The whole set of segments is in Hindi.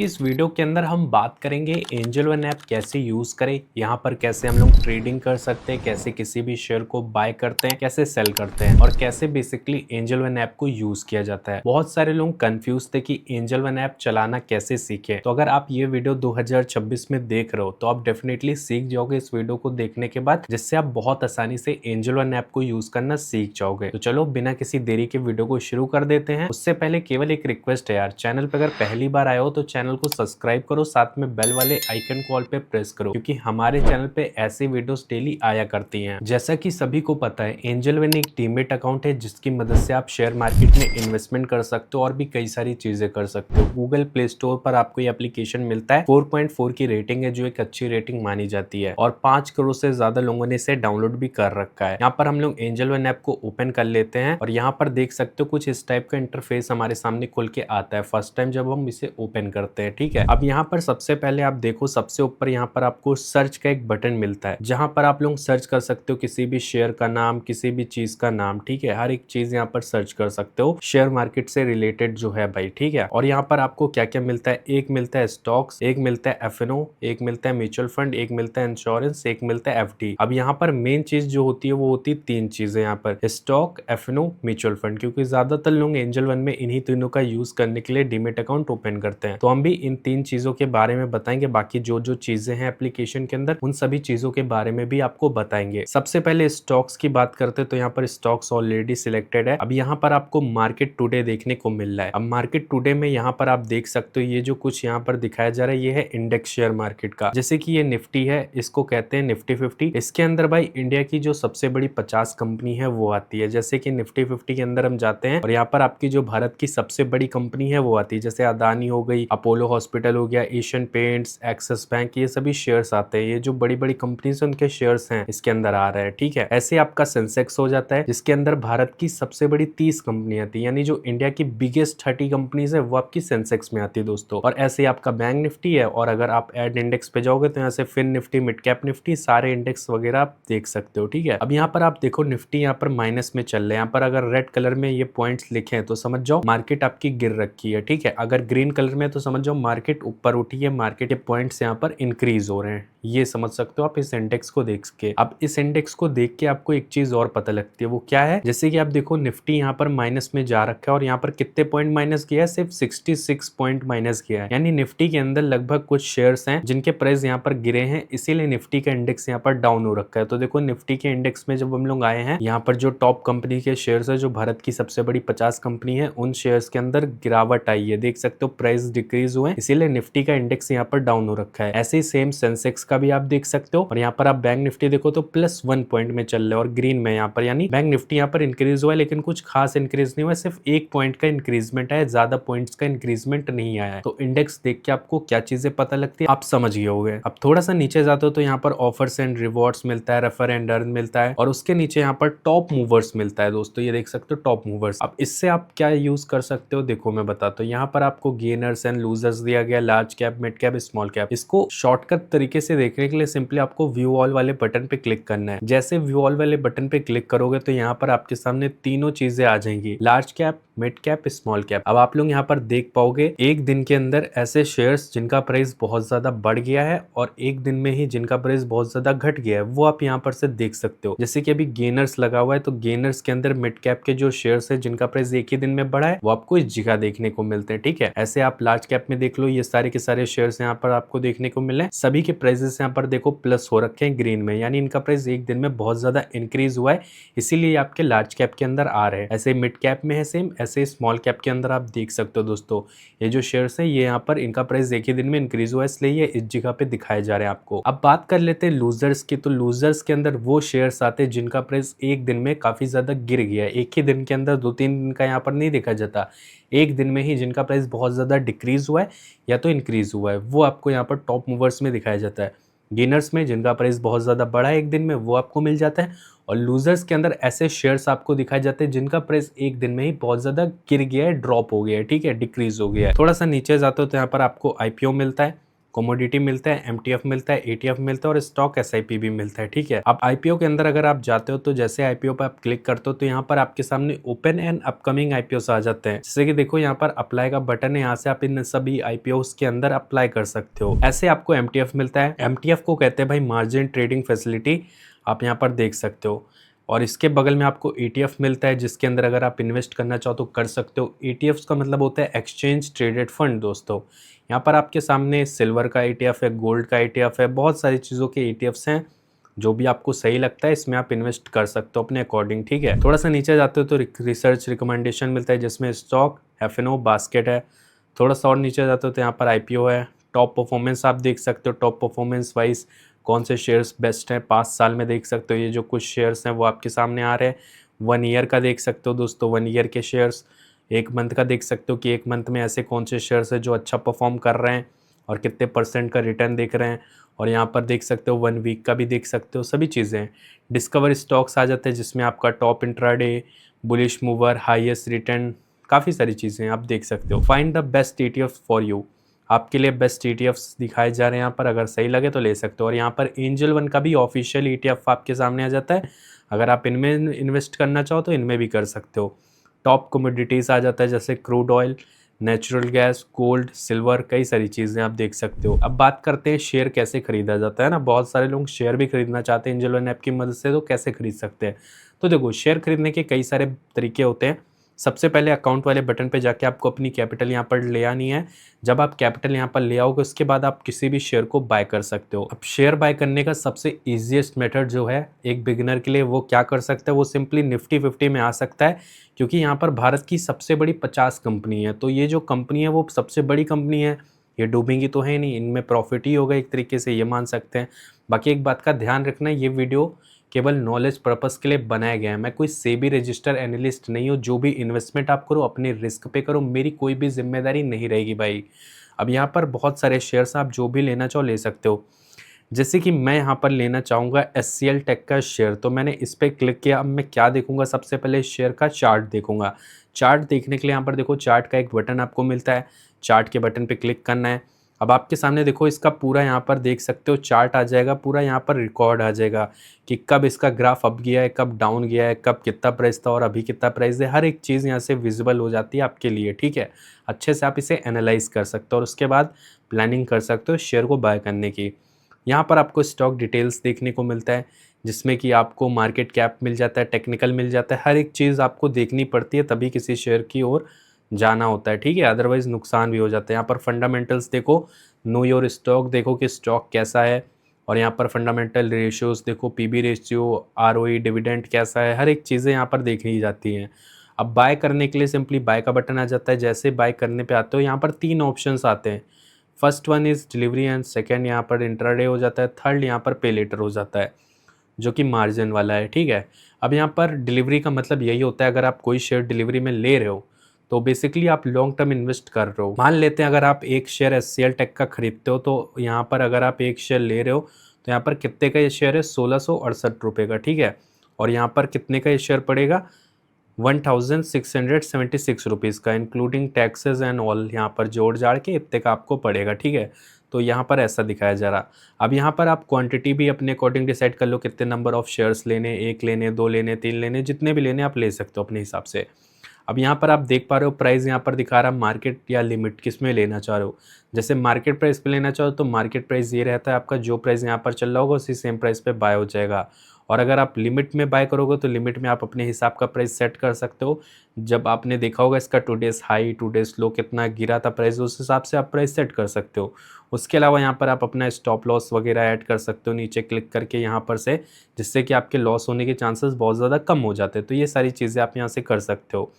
इस वीडियो के अंदर हम बात करेंगे एंजल वन ऐप कैसे यूज करें, यहाँ पर कैसे हम लोग ट्रेडिंग कर सकते हैं, कैसे किसी भी शेयर को बाय करते हैं, कैसे सेल करते हैं और कैसे बेसिकली एंजल वन ऐप को यूज किया जाता है। बहुत सारे लोग कंफ्यूज थे कि एंजल वन ऐप चलाना कैसे सीखे। तो अगर आप ये वीडियो 2026 में देख रहे हो तो आप डेफिनेटली सीख जाओगे इस वीडियो को देखने के बाद, जिससे आप बहुत आसानी से एंजल वन ऐप को यूज करना सीख जाओगे। तो चलो बिना किसी देरी के वीडियो को शुरू कर देते हैं। उससे पहले केवल एक रिक्वेस्ट है यार, चैनल पर अगर पहली बार आए हो तो चैनल को सब्सक्राइब करो, साथ में बेल वाले आइकन को ऑल पे प्रेस करो, क्योंकि हमारे चैनल पे ऐसी वीडियोस डेली आया करती हैं। जैसा कि सभी को पता है, एंजल वन एक डीमेट अकाउंट है जिसकी मदद से आप शेयर मार्केट में इन्वेस्टमेंट कर सकते हो और भी कई सारी चीजें कर सकते हो। गूगल प्ले स्टोर पर आपको ये एप्लीकेशन मिलता है। 4.4 की रेटिंग है, जो एक अच्छी रेटिंग मानी जाती है और 5 करोड़ से ज्यादा लोगों ने इसे डाउनलोड भी कर रखा है। यहाँ पर हम लोग एंजल वन ऐप को ओपन कर लेते हैं और यहाँ पर देख सकते हो कुछ इस टाइप का इंटरफेस हमारे सामने खुल के आता है फर्स्ट टाइम जब हम इसे ओपन करते हैं। ठीक है, अब यहाँ पर सबसे पहले आप देखो, सबसे ऊपर यहाँ पर आपको सर्च का एक बटन मिलता है, जहां पर आप लोग सर्च कर सकते हो किसी भी शेयर का नाम, किसी भी चीज का नाम। ठीक है, हर एक चीज यहाँ पर सर्च कर सकते हो शेयर मार्केट से रिलेटेड जो है भाई। ठीक है, और यहाँ पर आपको क्या क्या मिलता है, एक मिलता है स्टॉक्स, एक मिलता है एफएनओ, एक मिलता है म्यूचुअल फंड, एक मिलता है इंश्योरेंस, एक मिलता है एफडी। अब यहाँ पर मेन चीज जो होती है वो होती है तीन चीजें, यहाँ पर स्टॉक, एफएनओ, म्यूचुअल फंड, क्योंकि ज्यादातर लोग एंजल वन में इन्हीं तीनों का यूज करने के लिए डीमेट अकाउंट ओपन करते हैं। तो हम भी इन तीन चीजों के बारे में बताएंगे, बाकी जो जो चीजें हैं एप्लीकेशन के अंदर उन सभी चीजों के बारे में भी आपको बताएंगे। सबसे पहले स्टॉक्स की बात करते हैं तो यहाँ पर स्टॉक्स ऑलरेडी सिलेक्टेड है। अब यहाँ पर आपको मार्केट टुडे देखने को मिल रहा है। अब मार्केट टुडे में यहाँ पर आप देख सकते हो ये जो कुछ यहाँ पर दिखाया जा रहा है ये है इंडेक्स शेयर मार्केट का। जैसे कि ये निफ्टी है, इसको कहते हैं निफ्टी 50। इसके अंदर भाई इंडिया की जो सबसे बड़ी 50 कंपनी है वो आती है। जैसे कि निफ्टी 50 के अंदर हम जाते हैं और यहाँ पर आपकी जो भारत की सबसे बड़ी कंपनी है वो आती है, जैसे अदानी हो गई, अपोलो हॉस्पिटल हो गया, एशियन पेंट्स, एक्सिस बैंक, ये सभी शेयर्स आते हैं। ये जो बड़ी बड़ी कंपनीज है उनके शेयर्स हैं इसके अंदर आ रहे हैं। ठीक है, ऐसे आपका सेंसेक्स हो जाता है जिसके अंदर भारत की सबसे बड़ी 30 कंपनी आती है, यानी जो इंडिया की बिगेस्ट 30 कंपनीज है वो आपकी सेंसेक्स में आती है दोस्तों। और ऐसे आपका बैंक निफ्टी है, और अगर आप एड इंडेक्स पे जाओगे तो यहाँ से fin Nifty, mid cap Nifty, सारे इंडेक्स वगैरह आप देख सकते हो। ठीक है, अब यहाँ पर आप देखो निफ्टी यहाँ पर माइनस में चल रहे हैं। यहाँ पर अगर रेड कलर में ये पॉइंट्स लिखे हैं तो समझ जाओ मार्केट आपकी गिर रखी है। ठीक है, अगर ग्रीन कलर में तो समझ जाओ मार्केट ऊपर उठी है, मार्केट के पॉइंट्स यहाँ पर इंक्रीज हो रहे हैं। ये समझ सकते हो आप इस इंडेक्स को देख के। अब इस इंडेक्स को देख के आपको एक चीज और पता लगती है, वो क्या है, जैसे कि आप देखो निफ्टी यहाँ पर माइनस में जा रखा है और यहाँ पर कितने पॉइंट माइनस किया है, सिर्फ 66 पॉइंट माइनस किया है। यानी निफ्टी के अंदर लगभग कुछ शेयर्स हैं जिनके प्राइस यहाँ पर गिरे हैं, इसीलिए निफ्टी का इंडेक्स यहाँ पर डाउन हो रखा है। तो देखो निफ्टी के इंडेक्स में जब हम लोग आए हैं, यहाँ पर जो टॉप कंपनी के शेयर्स है, जो भारत की सबसे बड़ी 50 कंपनी है, उन शेयर्स के अंदर गिरावट आई है। देख सकते हो प्राइस डिक्रीज हुए, इसीलिए निफ्टी का इंडेक्स यहाँ पर डाउन हो रखा है। ऐसे ही सेम सेंसेक्स का भी आप देख सकते हो। और यहाँ पर आप बैंक निफ्टी देखो तो +1 पॉइंट में चल रहा है और ग्रीन में यहाँ पर, यानी बैंक निफ्टी यहाँ पर इंक्रीज हुआ है लेकिन कुछ खास इंक्रीज नहीं हुआ, सिर्फ 1 पॉइंट का इंक्रीजमेंट है, ज्यादा पॉइंट्स का इंक्रीजमेंट नहीं आया है। तो इंडेक्स देख के आपको क्या चीजें पता लगती है आप समझ गए होंगे। अब थोड़ा सा नीचे जाते हो तो यहाँ पर ऑफर्स एंड रिवॉर्ड्स मिलता है, रेफर एंड अर्न मिलता है, और उसके नीचे यहाँ पर टॉप मूवर्स मिलता है दोस्तों। ये देख सकते हो टॉप मूवर्स। अब इससे आप क्या यूज कर सकते हो, देखो मैं बताता हूँ। यहाँ पर आपको गेनर्स एंड लूजर्स दिया गया, large cap, mid cap, small cap. इसको शॉर्टकट तरीके से देखने के लिए सिंपली आपको व्यू ऑल वाले बटन पे क्लिक करना है। जैसे व्यू ऑल वाले बटन पे क्लिक करोगे तो यहाँ पर आपके सामने तीनों चीजें आ जाएंगी, large cap, mid cap, small cap. अब आप लोग यहाँ पर देख पाओगे एक दिन के अंदर ऐसे शेयर्स जिनका प्राइस बहुत ज्यादा बढ़ गया है और एक दिन में ही जिनका प्राइस बहुत ज्यादा घट गया है, वो आप यहाँ पर से देख सकते हो। जैसे कि अभी गेनर्स लगा हुआ है तो गेनर्स के अंदर मिड कैप के जो शेयर्स है जिनका प्राइस एक ही दिन में बढ़ा है वो आपको इस जगह देखने को मिलते हैं। ठीक है, ऐसे आप लार्ज कैप में देख लो, ये सारे के सारे शेयर्स यहाँ पर आपको देखने को मिले, सभी के प्राइसेस यहाँ पर देखो प्लस हो रखे हैं ग्रीन में, यानी इनका प्राइस एक दिन में बहुत ज्यादा इंक्रीज हुआ है, इसीलिए आपके लार्ज कैप के अंदर आ रहे हैं। ऐसे मिड कैप में है सेम, ऐसे स्मॉल कैप के अंदर आप देख सकते हो दोस्तों। ये जो शेयर्स है ये यहाँ पर इनका प्राइस एक ही दिन में इंक्रीज हुआ है, इसलिए ये इस जगह पे दिखाए जा रहे हैं आपको। अब बात कर लेते हैं लूजर्स की। तो लूजर्स के अंदर वो शेयर्स आते हैं जिनका प्राइस एक दिन में काफी ज्यादा गिर गया है। एक ही दिन के अंदर 2-3 दिन का यहाँ पर नहीं देखा जाता, एक दिन में ही जिनका प्राइस बहुत ज्यादा डिक्रीज हुआ है या तो इंक्रीज हुआ है, वो आपको यहाँ पर टॉप मूवर्स में दिखाया जाता है। गेनर्स में जिनका प्राइस बहुत ज्यादा बढ़ा है एक दिन में, वो आपको मिल जाता है। और लूजर्स के अंदर ऐसे शेयर्स आपको दिखाए जाते हैं जिनका प्राइस एक दिन में ही बहुत ज्यादा गिर गया है, ड्रॉप हो गया है, ठीक है, डिक्रीज हो गया है। थोड़ा सा नीचे जाते हो तो यहाँ पर आपको आईपीओ मिलता है, कमोडिटी मिलता है, एमटीएफ मिलता है, एटीएफ मिलता है और स्टॉक एसआईपी भी मिलता है। ठीक है, अब आईपीओ के अंदर अगर आप जाते हो तो जैसे आईपीओ पर आप क्लिक करते हो तो यहाँ पर आपके सामने ओपन एंड अपकमिंग आईपीओ आ जाते हैं। जैसे कि देखो यहाँ पर अप्लाई का बटन है, यहाँ से आप इन सभी आईपीओ के अंदर अप्लाई कर सकते हो। ऐसे आपको एमटीएफ मिलता है। एमटीएफ को कहते हैं भाई मार्जिन ट्रेडिंग फैसिलिटी, आप यहाँ पर देख सकते हो। और इसके बगल में आपको ETF मिलता है, जिसके अंदर अगर आप इन्वेस्ट करना चाहो तो कर सकते हो। ETFs का मतलब होता है एक्सचेंज ट्रेडेड फंड दोस्तों। यहाँ पर आपके सामने सिल्वर का ETF है, गोल्ड का ETF है, बहुत सारी चीज़ों के ETFs हैं। जो भी आपको सही लगता है इसमें आप इन्वेस्ट कर सकते हो अपने अकॉर्डिंग। ठीक है, थोड़ा सा नीचे जाते हो तो रिसर्च रिकमेंडेशन मिलता है, जिसमें स्टॉक, FNO, बास्केट है। थोड़ा सा और नीचे जाते हो तो यहाँ पर IPO है। टॉप परफॉर्मेंस आप देख सकते हो, टॉप परफॉर्मेंस वाइज कौन से शेयर्स बेस्ट हैं 5 साल में देख सकते हो। ये जो कुछ शेयर्स हैं वो आपके सामने आ रहे हैं। 1 ईयर का देख सकते हो दोस्तों, 1 ईयर के शेयर्स। 1 मंथ का देख सकते हो कि 1 मंथ में ऐसे कौन से शेयर्स हैं जो अच्छा परफॉर्म कर रहे हैं और कितने % का रिटर्न देख रहे हैं। और यहाँ पर देख सकते हो 1 वीक का भी देख सकते हो, सभी चीज़ें। डिस्कवर स्टॉक्स आ जाते हैं जिसमें आपका top intraday, bullish mover, highest return, काफ़ी सारी चीज़ें आप देख सकते हो। Find the best ETF for you, आपके लिए बेस्ट ETFs दिखाए जा रहे हैं यहाँ पर, अगर सही लगे तो ले सकते हो। और यहाँ पर एंजल वन का भी ऑफिशियल ETF आपके सामने आ जाता है। अगर आप इनमें इन्वेस्ट करना चाहो तो इनमें भी कर सकते हो। टॉप कमोडिटीज़ आ जाता है जैसे crude oil, natural gas, gold, silver, कई सारी चीज़ें आप देख सकते हो। अब बात करते हैं शेयर कैसे खरीदा जाता है ना। बहुत सारे लोग शेयर भी खरीदना चाहते हैं एंजल वन ऐप की मदद से, तो कैसे खरीद सकते हैं। तो देखो, शेयर खरीदने के कई सारे तरीके होते हैं। सबसे पहले अकाउंट वाले बटन पे जाके आपको अपनी कैपिटल यहाँ पर ले आनी है। जब आप कैपिटल यहाँ पर ले आओगे उसके बाद आप किसी भी शेयर को बाय कर सकते हो। अब शेयर बाय करने का सबसे ईजिएस्ट मेथड जो है एक बिगिनर के लिए, वो क्या कर सकता है, वो सिंपली निफ्टी 50 में आ सकता है। क्योंकि यहाँ पर भारत की सबसे बड़ी 50 कंपनी है, तो ये जो कंपनी है वो सबसे बड़ी कंपनी है, ये डूबेंगी तो है नहीं, इनमें प्रॉफिट ही होगा एक तरीके से, ये मान सकते हैं। बाकी एक बात का ध्यान रखना, ये वीडियो केवल नॉलेज पर्पस के लिए बनाया गया है। मैं कोई सेबी रजिस्टर एनालिस्ट नहीं हूँ। जो भी इन्वेस्टमेंट आप करो अपने रिस्क पे करो, मेरी कोई भी जिम्मेदारी नहीं रहेगी भाई। अब यहाँ पर बहुत सारे शेयर्स आप जो भी लेना चाहो ले सकते हो। जैसे कि मैं यहाँ पर लेना चाहूँगा SCL टेक का शेयर, तो मैंने इस पर क्लिक किया। अब मैं क्या देखूँगा, सबसे पहले शेयर का चार्ट देखूँगा। चार्ट देखने के लिए यहाँ पर देखो चार्ट का एक बटन आपको मिलता है, चार्ट के बटन पे क्लिक करना है। अब आपके सामने देखो इसका पूरा यहाँ पर देख सकते हो चार्ट आ जाएगा, पूरा यहाँ पर रिकॉर्ड आ जाएगा कि कब इसका ग्राफ अप गया है, कब डाउन गया है, कब कितना प्राइस था और अभी कितना प्राइस है। हर एक चीज़ यहाँ से विजिबल हो जाती है आपके लिए। ठीक है, अच्छे से आप इसे एनालाइज कर सकते हो और उसके बाद प्लानिंग कर सकते हो शेयर को बाय करने की। यहाँ पर आपको स्टॉक डिटेल्स देखने को मिलता है, जिसमें कि आपको मार्केट कैप मिल जाता है, टेक्निकल मिल जाता है। हर एक चीज़ आपको देखनी पड़ती है तभी किसी शेयर की ओर जाना होता है। ठीक है, अदरवाइज नुकसान भी हो जाता है। यहाँ पर फंडामेंटल्स देखो, नो योर स्टॉक देखो कि स्टॉक कैसा है। और यहाँ पर फंडामेंटल रेशियोज देखो, PB रेशियो, ROE, डिविडेंड कैसा है, हर एक चीज़ें यहाँ पर देखी जाती हैं। अब बाय करने के लिए सिंपली बाय का बटन आ जाता है। जैसे बाय करने पे आते हो यहाँ पर 3 ऑप्शंस आते हैं। First one is delivery and second यहाँ पर इंट्राडे हो जाता है, थर्ड यहाँ पर पे लेटर हो जाता है जो कि मार्जिन वाला है। ठीक है, अब यहाँ पर डिलीवरी का मतलब यही होता है, अगर आप कोई शेयर डिलीवरी में ले रहे हो तो बेसिकली आप लॉन्ग टर्म इन्वेस्ट कर रहे हो। मान लेते हैं अगर आप एक शेयर SCL टेक का खरीदते हो, तो यहाँ पर अगर आप एक शेयर ले रहे हो तो यहाँ पर कितने का ये शेयर है, 1668 रुपये का। ठीक है, और यहाँ पर कितने का ये शेयर पड़ेगा, 1676 रुपीज़ का, इंक्लूडिंग टैक्सेस एंड ऑल, यहाँ पर जोड़ जाड़ के इतने का आपको पड़ेगा। ठीक है, तो यहाँ पर ऐसा दिखाया जा रहा। अब यहाँ पर आप क्वांटिटी भी अपने अकॉर्डिंग डिसाइड कर लो, कितने नंबर ऑफ शेयर्स लेने, 1 लेने, 2 लेने, 3 लेने, जितने भी लेने आप ले सकते हो अपने हिसाब से। अब यहाँ पर आप देख पा रहे हो प्राइस यहाँ पर दिखा रहा, मार्केट या लिमिट किस में लेना चाह रहे हो। जैसे मार्केट प्राइस पे लेना चाहो तो मार्केट प्राइस ये रहता है आपका, जो प्राइस यहाँ पर चल रहा होगा उसी सेम प्राइस पे बाय हो जाएगा। और अगर आप लिमिट में बाय करोगे तो लिमिट में आप अपने हिसाब का प्राइस सेट कर सकते हो। जब आपने देखा होगा इसका टुडेस हाई टुडेस लो कितना गिरा था प्राइस, उस हिसाब से आप प्राइस सेट कर सकते हो। उसके अलावा यहाँ पर आप अपना स्टॉप लॉस वगैरह ऐड कर सकते हो नीचे क्लिक करके यहाँ पर से, जिससे कि आपके लॉस होने के चांसेस बहुत ज़्यादा कम हो जाते हैं। तो ये सारी चीज़ें आप यहाँ से कर सकते हो।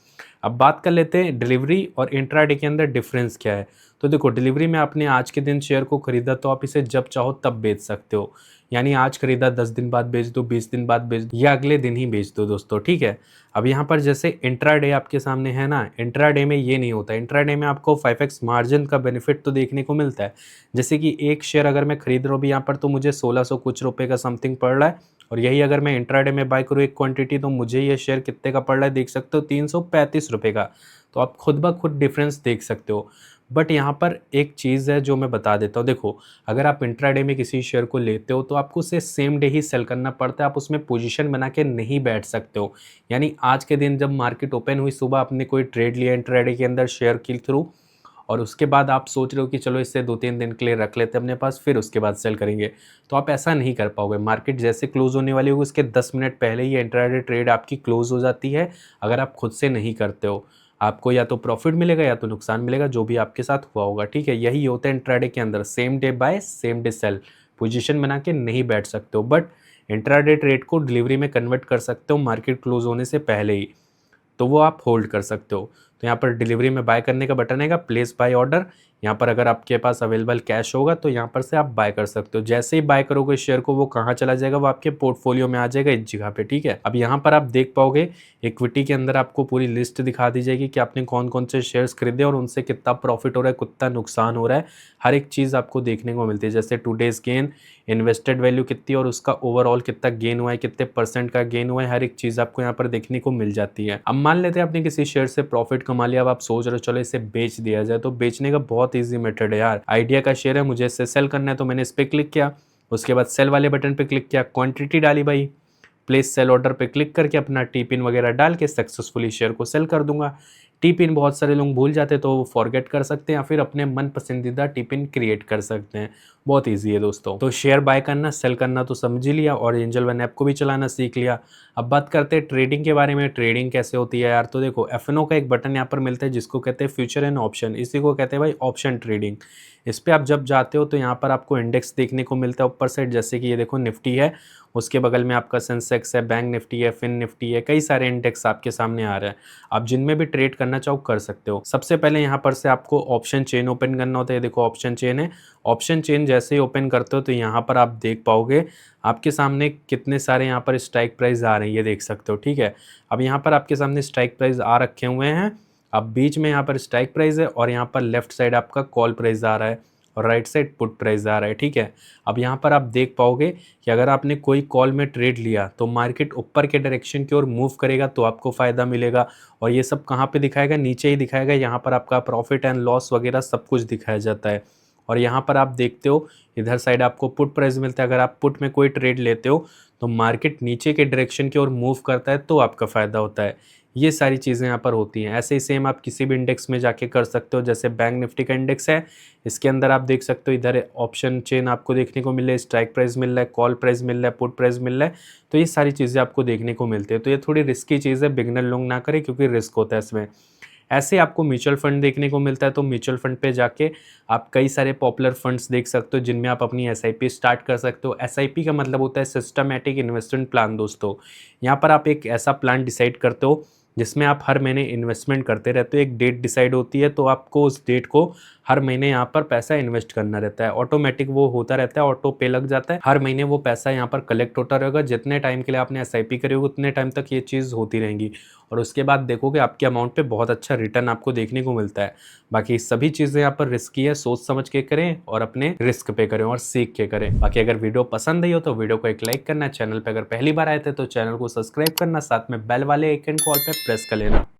अब बात कर लेते हैं डिलीवरी और इंट्राडे के अंदर डिफरेंस क्या है। तो देखो, डिलीवरी में आपने आज के दिन शेयर को खरीदा तो आप इसे जब चाहो तब बेच सकते हो। यानी आज खरीदा 10 दिन बाद बेच दो, 20 दिन बाद बेच दो या अगले दिन ही बेच दो दोस्तों। ठीक है, अब यहाँ पर जैसे इंट्राडे आपके सामने है ना, इंट्राडे में ये नहीं होता। इंट्राडे में आपको 5x मार्जिन का बेनिफिट तो देखने को मिलता है। जैसे कि एक शेयर अगर मैं खरीद रहा हूँ भी यहाँ पर तो मुझे 1600 कुछ रुपये का समथिंग पड़ रहा है, और यही अगर मैं इंट्राडे में बाय करूँ एक क्वांटिटी तो मुझे ये शेयर कितने का पड़ रहा है देख सकते हो, 335 रुपये का। तो आप खुद ब खुद डिफरेंस देख सकते हो। बट यहाँ पर एक चीज़ है जो मैं बता देता हूँ। देखो, अगर आप इंट्राडे में किसी शेयर को लेते हो तो आपको उसे सेम डे ही सेल करना पड़ता है, आप उसमें पोजीशन बना के नहीं बैठ सकते हो। यानी आज के दिन जब मार्केट ओपन हुई, सुबह आपने कोई ट्रेड लिया इंट्राडे के अंदर शेयर के थ्रू, और उसके बाद आप सोच रहे हो कि चलो इसे 2-3 दिन के लिए रख लेते हैं अपने पास, फिर उसके बाद सेल करेंगे, तो आप ऐसा नहीं कर पाओगे। मार्केट जैसे क्लोज़ होने वाली होगी उसके 10 मिनट पहले ही इंट्राडे ट्रेड आपकी क्लोज़ हो जाती है। अगर आप खुद से नहीं करते हो, आपको या तो प्रॉफिट मिलेगा या तो नुकसान मिलेगा, जो भी आपके साथ हुआ होगा, ठीक है? यही होता है इंट्राडे के अंदर, same day buy same day sell. Position बना के नहीं बैठ सकते हो, बट इंट्राडे ट्रेड को डिलीवरी में कन्वर्ट कर सकते हो मार्केट क्लोज़ होने से पहले ही, तो वो आप होल्ड कर सकते हो। तो यहाँ पर डिलीवरी में बाय करने का बटन आएगा, प्लेस बाय ऑर्डर। यहाँ पर अगर आपके पास अवेलेबल कैश होगा तो यहाँ पर से आप बाय कर सकते हो। जैसे ही बाय करोगे शेयर को, वो कहाँ चला जाएगा, वो आपके पोर्टफोलियो में आ जाएगा इस जगह पे, ठीक है? अब यहाँ पर आप देख पाओगे इक्विटी के अंदर आपको पूरी लिस्ट दिखा दी जाएगी कि आपने कौन कौन से शेयर्स खरीदे और उनसे कितना प्रॉफिट हो रहा है, कितना नुकसान हो रहा है। हर एक चीज़ आपको देखने को मिलती है, जैसे टुडेज गेन, इन्वेस्टेड वैल्यू कितनी और उसका ओवरऑल कितना गेन हुआ है, कितने परसेंट का गेन हुआ है, हर एक चीज़ आपको यहाँ पर देखने को मिल जाती है। अब मान लेते हैं आपने किसी शेयर से प्रॉफिट कमा लिया, अब आप सोच रहे हो चलो इसे बेच दिया जाए, तो बेचने का बहुत ईजी मेथड है यार। आइडिया का शेयर है, मुझे इसे सेल करना है, तो मैंने इस पर क्लिक किया, उसके बाद सेल वाले बटन पे क्लिक किया, क्वांटिटी डाली भाई, प्लेस सेल ऑर्डर पे क्लिक करके अपना टी पिन वगैरह डाल के सक्सेसफुली शेयर को सेल कर दूंगा। टी पिन बहुत सारे लोग भूल जाते हैं तो वो फॉरगेट कर सकते हैं या फिर अपने मन पसंदीदा टी पिन क्रिएट कर सकते हैं। बहुत ईजी है दोस्तों। तो शेयर बाय करना, सेल करना तो समझ ही लिया और एंजल वन ऐप को भी चलाना सीख लिया। अब बात करते हैं ट्रेडिंग के बारे में। ट्रेडिंग कैसे होती है यार, तो देखो एफएनओ का एक बटन यहाँ पर मिलता है जिसको कहते हैं फ्यूचर एंड ऑप्शन, इसी को कहते हैं भाई ऑप्शन ट्रेडिंग। इस पर आप जब जाते हो तो यहाँ पर आपको इंडेक्स देखने को मिलता है ऊपर साइड, जैसे कि ये देखो निफ्टी है, उसके बगल में आपका सेंसेक्स है, बैंक निफ्टी है, फिन निफ्टी है, कई सारे इंडेक्स आपके सामने आ रहे हैं। आप जिनमें भी ट्रेड करना चाहो कर सकते हो। सबसे पहले यहाँ पर से आपको ऑप्शन चेन ओपन करना होता है। देखो ऑप्शन चेन है, ऑप्शन चेन जैसे ही ओपन करते हो तो यहाँ पर आप देख पाओगे आपके सामने कितने सारे यहाँ पर स्ट्राइक प्राइस आ रहे हैं, ये देख सकते हो, ठीक है? अब यहाँ पर आपके सामने स्ट्राइक प्राइस आ रखे हुए हैं। अब बीच में यहाँ पर स्ट्राइक प्राइस है और यहाँ पर लेफ्ट साइड आपका कॉल प्राइस आ रहा है और राइट साइड पुट प्राइस आ रहा है, ठीक है? अब यहाँ पर आप देख पाओगे कि अगर आपने कोई कॉल में ट्रेड लिया तो मार्केट ऊपर के डायरेक्शन की ओर मूव करेगा तो आपको फ़ायदा मिलेगा। और ये सब कहाँ पे दिखाएगा, नीचे ही दिखाएगा। यहाँ पर आपका प्रॉफिट एंड लॉस वगैरह सब कुछ दिखाया जाता है। और यहाँ पर आप देखते हो इधर साइड आपको पुट प्राइस मिलता है। अगर आप पुट में कोई ट्रेड लेते हो तो मार्केट नीचे के डायरेक्शन की ओर मूव करता है तो आपका फ़ायदा होता है। ये सारी चीज़ें यहाँ पर होती हैं। ऐसे ही सेम आप किसी भी इंडेक्स में जाके कर सकते हो। जैसे बैंक निफ्टी का इंडेक्स है, इसके अंदर आप देख सकते हो इधर ऑप्शन चेन आपको देखने को मिल रहा है, स्ट्राइक प्राइस मिल रहा है, कॉल प्राइस मिल रहा है, पुट प्राइस मिल रहा है। तो ये सारी चीज़ें आपको देखने को मिलती है। तो ये थोड़ी रिस्की चीज़ है, बिगनर लोग ना करें क्योंकि रिस्क होता है इसमें। ऐसे आपको म्यूचुअल फंड देखने को मिलता है, तो म्यूचुअल फंड पे जाके आप कई सारे पॉपुलर फंड्स देख सकते हो जिनमें आप अपनी एसआईपी स्टार्ट कर सकते हो। एसआईपी का मतलब होता है सिस्टमैटिक इन्वेस्टमेंट प्लान दोस्तों। यहाँ पर आप एक ऐसा प्लान डिसाइड करते हो जिसमें आप हर महीने इन्वेस्टमेंट करते रहते हो। एक डेट डिसाइड होती है तो आपको उस डेट को हर महीने यहाँ पर पैसा इन्वेस्ट करना रहता है। ऑटोमेटिक वो होता रहता है, ऑटो पे लग जाता है। हर महीने वो पैसा यहाँ पर कलेक्ट होता रहेगा। जितने टाइम के लिए आपने एसआईपी करी होगी उतने टाइम तक ये चीज़ होती रहेंगी और उसके बाद देखोगे आपके अमाउंट पे बहुत अच्छा रिटर्न आपको देखने को मिलता है। बाकी सभी चीज़ें यहाँ पर रिस्की है, सोच समझ के करें और अपने रिस्क पे करें और सीख के करें। बाकी अगर वीडियो पसंद आई हो तो वीडियो को एक लाइक करना, चैनल पे अगर पहली बार आए थे तो चैनल को सब्सक्राइब करना, साथ में बेल वाले आइकन को ऑल पे प्रेस कर लेना।